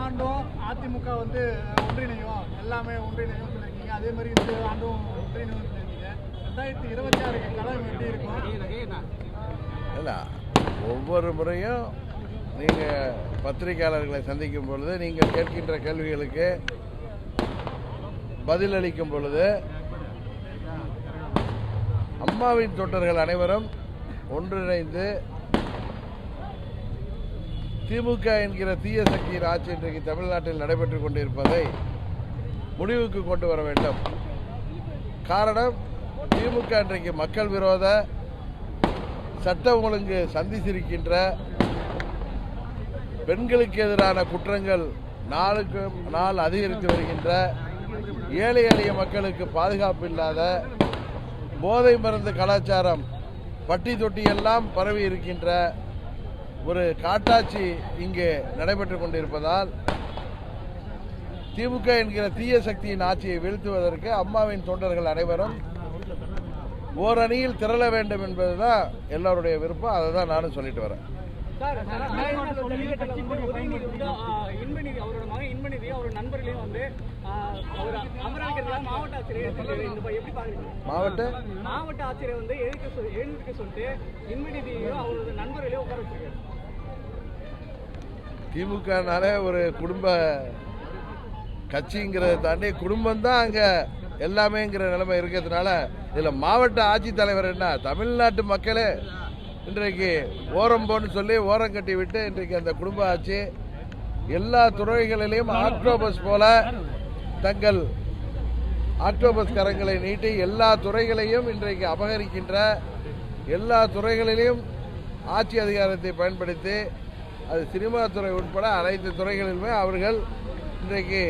ஆண்டும் அதிமுக வந்து ஒன்றிணையும், எல்லாமே ஒன்றிணையும் சொல்லியிருக்கீங்க. அதே மாதிரி இந்த ஆண்டும் ஒன்றிணையும் சொல்லியிருக்கீங்க. 2026 களம் எப்படி இருக்கும்? இல்லை, ஒவ்வொரு முறையும் நீங்கள் பத்திரிகையாளர்களை சந்திக்கும் பொழுது நீங்கள் கேட்கின்ற கேள்விகளுக்கு பதிலளிக்கும் பொழுது அம்மாவின் தொண்டர்கள் அனைவரும் ஒன்றிணைந்து திமுக என்கிற தீய சக்தியின் ஆட்சி இன்றைக்கு தமிழ்நாட்டில் நடைபெற்றுக் கொண்டிருப்பதை முடிவுக்கு கொண்டு வர வேண்டும். காரணம், திமுக இன்றைக்கு மக்கள் விரோத சட்டம் ஒழுங்கு சந்தித்திருக்கின்ற பெண்களுக்கு எதிரான குற்றங்கள் நாளுக்கு நாள் அதிகரித்து வருகின்ற, ஏழை எளிய மக்களுக்கு பாதுகாப்பு இல்லாத, போதை மருந்து கலாச்சாரம் பட்டி தொட்டி எல்லாம் பரவி இருக்கின்ற ஒரு காட்டாட்சி இங்கே நடைபெற்றுக் கொண்டிருப்பதால் திமுக என்கிற தீய சக்தியின் ஆட்சியை வீழ்த்துவதற்கு அம்மாவின் தொண்டர்கள் அனைவரும் ஓரணியில் திரள வேண்டும் என்பதுதான் எல்லாருடைய விருப்பம். அதை தான் நானும் சொல்லிட்டு வரேன். மாவட்ட ஆட்சியர் வந்து எழுதிக்க சொல்லிட்டு இன்மணியையும் அவரோட நண்பர்களையும் உட்கார வச்சிருக்காரு. திமுகனால ஒரு குடும்ப கட்சிங்கிறத தாண்டி குடும்பம் தான் அங்க எல்லாமேங்கிற நிலைமை இருக்கிறதுனால இதுல மாவட்ட ஆட்சித்தலைவர் என்ன, தமிழ்நாட்டு மக்களே இன்றைக்கு ஓரம் போன்னு சொல்லி ஓரம் கட்டி விட்டு இன்றைக்கு அந்த குடும்ப ஆட்சி எல்லா துறைகளிலையும் ஆக்டோபஸ் போல தங்கள் ஆக்டோபஸ் கரங்களை நீட்டி எல்லா துறைகளையும் இன்றைக்கு அபகரிக்கின்ற, எல்லா துறைகளிலும் ஆட்சி அதிகாரத்தை பயன்படுத்தி, அது சினிமா துறை உட்பட அனைத்து துறைகளிலுமே அவர்கள் இன்றைக்கு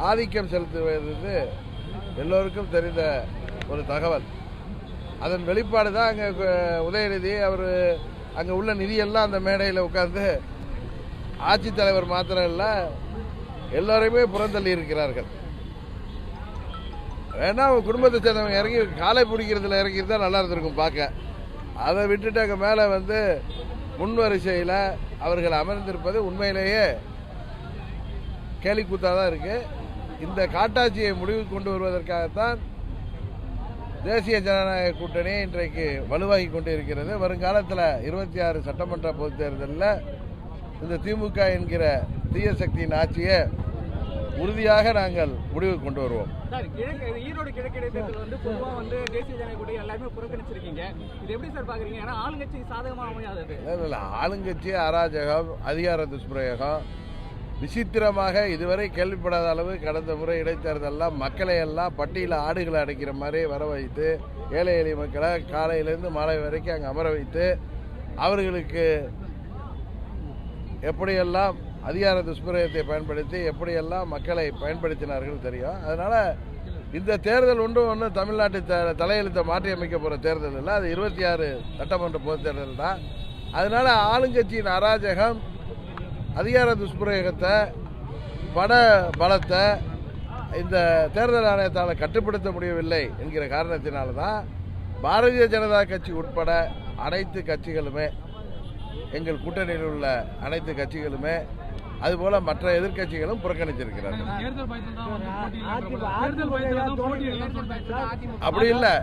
ஆதிக்கம் செலுத்துவது எல்லோருக்கும் தெரிந்த ஒரு தகவல். அதன் வெளிப்பாடு தான் அங்கே உதயநிதி அவர் அங்கே உள்ள நிதியெல்லாம் அந்த மேடையில் உட்கார்ந்து ஆட்சித்தலைவர் மாத்திரம் இல்லை எல்லோரையுமே புறந்தள்ளி இருக்கிறார்கள். வேணா அவங்க குடும்பத்தை சேர்ந்தவங்க இறங்கி காலை பிடிக்கிறதுல இறங்கியிருந்தா நல்லா இருந்திருக்கும் பார்க்க. அதை விட்டுட்டு அங்கே மேலே வந்து முன்வரிசையில் அவர்கள் அமர்ந்திருப்பது உண்மையிலேயே கேலிக்கூத்தாக தான் இருக்கு. இந்த காட்டாட்சியை முடிவுக்கு கொண்டு வருவதற்காகத்தான் தேசிய ஜனநாயக கூட்டணி இன்றைக்கு வலுவாகி கொண்டு இருக்கிறது. வருங்காலத்தில் 26 சட்டமன்ற பொதுத் தேர்தலில் இந்த திமுக என்கிற தீய சக்தியின் ஆட்சியை உறுதியாக நாங்கள் முடிவுக்கு கொண்டு வருவோம். ஈரோடு கிழக்கு இடைத்தேர்தல் வந்து பொதுவாக வந்து தேசிய ஜனநாயக கூட்டணி எல்லாருமே புறக்கணிச்சிருக்கீங்க. இது எப்படி சார் பாக்குறீங்க? ஏன்னா ஆளுங்கட்சி சாதகமாக அமையாதது. இல்லை, ஆளுங்கட்சி அராஜகம், அதிகார துஷ்பிரயோகம் விசித்திரமாக இதுவரை கேள்விப்படாத அளவு கடந்த முறை இடைத்தேர்தலாம் மக்களை எல்லாம் பட்டியல ஆடுகளை அடைக்கிற மாதிரி வர வைத்து, ஏழை எளிய மக்களை காலையிலேருந்து மாலை வரைக்கும் அங்கே அமர வைத்து அவர்களுக்கு எப்படியெல்லாம் அதிகார துஷ்பிரயோகத்தை பயன்படுத்தி எப்படியெல்லாம் மக்களை பயன்படுத்தினார்கள் தெரியும். அதனால் இந்த தேர்தல் ஒன்றும் தமிழ்நாட்டு தலையெழுத்தை மாற்றி அமைக்க போகிற தேர்தல் இல்லை. அது 26 சட்டமன்ற பொதுத் தேர்தல் தான். அதனால் ஆளுங்கட்சியின் அராஜகம், அதிகார துஷ்பிரயோகத்தை, பண பலத்தை இந்த தேர்தல் ஆணையத்தால் கட்டுப்படுத்த முடியவில்லை என்கிற காரணத்தினால்தான் பாரதிய ஜனதா கட்சி உட்பட அனைத்து கட்சிகளுமே, எங்கள் கூட்டணியில் உள்ள அனைத்து கட்சிகளுமே அதுபோல மற்ற எதிர்கட்சிகளும் புறக்கணித்திருக்கிறார்கள். அப்படி இல்லை,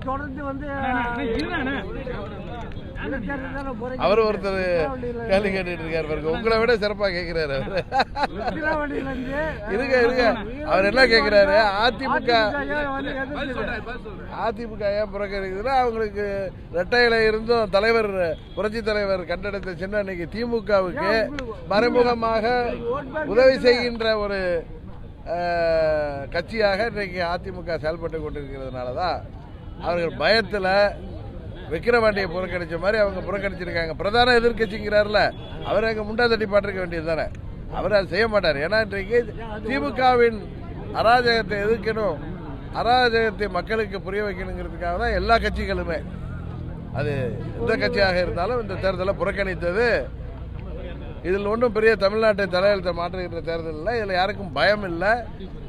தொடர்ந்து வந்து அவர் ஒருத்தர் கேள்வி கேட்டுட்டு இருக்காரு பாருங்க, உங்களை விட சிறப்பா கேட்கிறாரு அவரு. இருங்க, அவர் என்ன கேட்கிறாரு, அதிமுக ஏன் புறக்கணிக்குதுன்னா அவங்களுக்கு ரெட்டையில இருந்தும் தலைவர் புரட்சி தலைவர் கண்டெடுத்த சின்ன இன்னைக்கு திமுகவுக்கு மறைமுகமாக உதவி செய்கின்ற ஒரு கட்சியாக இன்றைக்கு அதிமுக செயல்பட்டு கொண்டிருக்கிறதுனாலதான் அவர்கள் பயத்துல விக்கிரவாண்டியை புறக்கணிச்ச மாதிரி அவங்க புறக்கணிச்சிருக்காங்க. பிரதான எதிர்கட்சிங்கிறார்ல, அவர் அங்கே முண்டா தட்டி பாட்டிருக்க வேண்டியது தானே. அவர் அதை செய்ய மாட்டார். ஏன்னா இன்றைக்கு திமுகவின் அராஜகத்தை எதிர்க்கணும், அராஜகத்தை மக்களுக்கு புரிய வைக்கணுங்கிறதுக்காக தான் எல்லா கட்சிகளுமே, அது எந்த கட்சியாக இருந்தாலும் இந்த தேர்தலை புறக்கணித்தது. இதில் ஒன்றும் பெரிய தமிழ்நாட்டை தலையெழுத்தை மாற்றுகின்ற தேர்தல் இல்லை. இதில் யாருக்கும் பயம் இல்லை.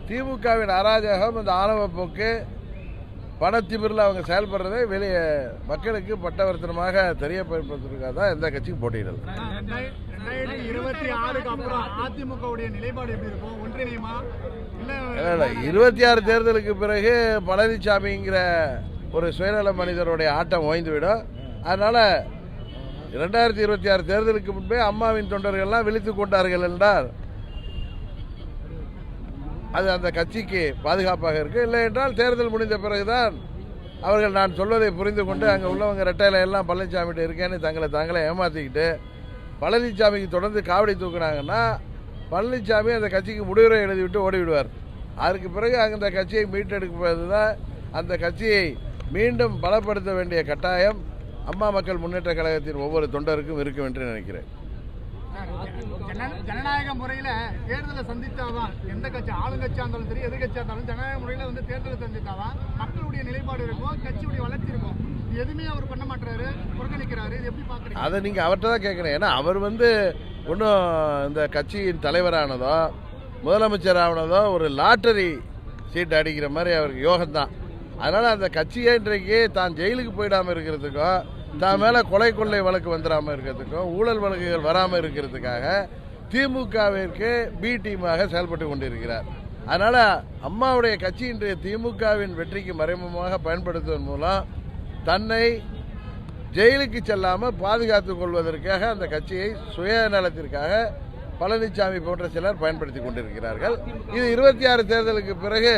திமுகவின் அராஜகம், இந்த ஆணவ போக்கு பணத்திமிரில் அவங்க செயல்படுறதை வெளியே மக்களுக்கு பட்டவர்த்தனமாக தெரியப்படுத்துறதுக்காக தான் எந்த கட்சியும் போட்டியிடல. 2026க்கு அப்புறம் அதிமுகவுடைய நிலைப்பாடு எப்படி இருக்கும்? ஒன்றிணையுமா இல்லை 26 தேர்தலுக்கு பிறகு பழனிசாமிங்கிற ஒரு சுயநல மனிதருடைய ஆட்டம் ஓய்ந்துவிடும். அதனால 2026 தேர்தலுக்கு முன்பே அம்மாவின் தொண்டர்கள்லாம் விழித்துக் கொண்டார்கள் என்றால் அது அந்த கட்சிக்கு பாதுகாப்பாக இருக்கு. இல்லை என்றால் தேர்தல் முடிந்த பிறகுதான் அவர்கள் நான் சொல்வதை புரிந்து கொண்டு அங்கே உள்ளவங்க ரெட்டையில எல்லாம் பழனிசாமிகிட்ட இருக்கேன்னு தாங்களே ஏமாத்திக்கிட்டு பழனிசாமிக்கு தொடர்ந்து காவடி தூக்குனாங்கன்னா பழனிசாமி அந்த கட்சிக்கு முடிவுரை எழுதிவிட்டு ஓடிவிடுவார். அதற்கு பிறகு அந்த கட்சியை மீட்டெடுப்பது தான் அந்த கட்சியை மீண்டும் பலப்படுத்த வேண்டிய கட்டாயம் அம்மா மக்கள் முன்னேற்ற கழகத்தின் ஒவ்வொரு தொண்டருக்கும் இருக்கும் என்று நினைக்கிறேன். ஜனநாயக முறையில தேர்தலை சந்தித்தாதான் எந்த கட்சி ஆளுங்கட்சியா இருந்தாலும் சரி எதிர்கட்சியா இருந்தாலும் ஜனநாயக முறையில வந்து தேர்தலை சந்தித்தாதான் மக்களுடைய நிலைப்பாடு இருக்கும், கட்சியுடைய வளர்ச்சி இருக்கும். எதுவுமே அவர் பண்ண மாட்டாரு, புறக்கணிக்கிறாரு. இது எப்படி பாக்குறீங்க? அதை நீங்க அவர்கிட்ட தான் கேட்கணும். ஏன்னா அவர் ஒன்றும் இந்த கட்சியின் தலைவரானதோ முதலமைச்சர் ஆனதோ ஒரு லாட்டரி சீட் அடிக்கிற மாதிரி அவருக்கு யோகம்தான். அதனால அந்த கட்சியே இன்றைக்கு தான் ஜெயிலுக்கு போயிடாம இருக்கிறதுக்கோ தான் மேல கொலை கொள்ளை வழக்கு வந்துடாம இருக்கிறதுக்கோ ஊழல் வழக்குகள் வராமல் இருக்கிறதுக்காக திமுகவிற்கு பி டீமாக செயல்பட்டு கொண்டிருக்கிறார். அதனால அம்மாவுடைய கட்சி இன்றைய திமுகவின் வெற்றிக்கு மறைமுகமாக பயன்படுத்துவதன் மூலம் தன்னை ஜெயிலுக்கு செல்லாமல் பாதுகாத்துக் கொள்வதற்காக அந்த கட்சியை சுயநலத்திற்காக பழனிசாமி போன்ற சிலர் பயன்படுத்தி கொண்டிருக்கிறார்கள். இது 26 தேர்தலுக்கு பிறகு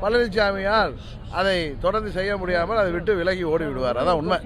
பழனிசாமியால் அதை தொடர்ந்து செய்ய முடியாமல் அதை விட்டு விலகி ஓடி விடுவார். அதான் உண்மை.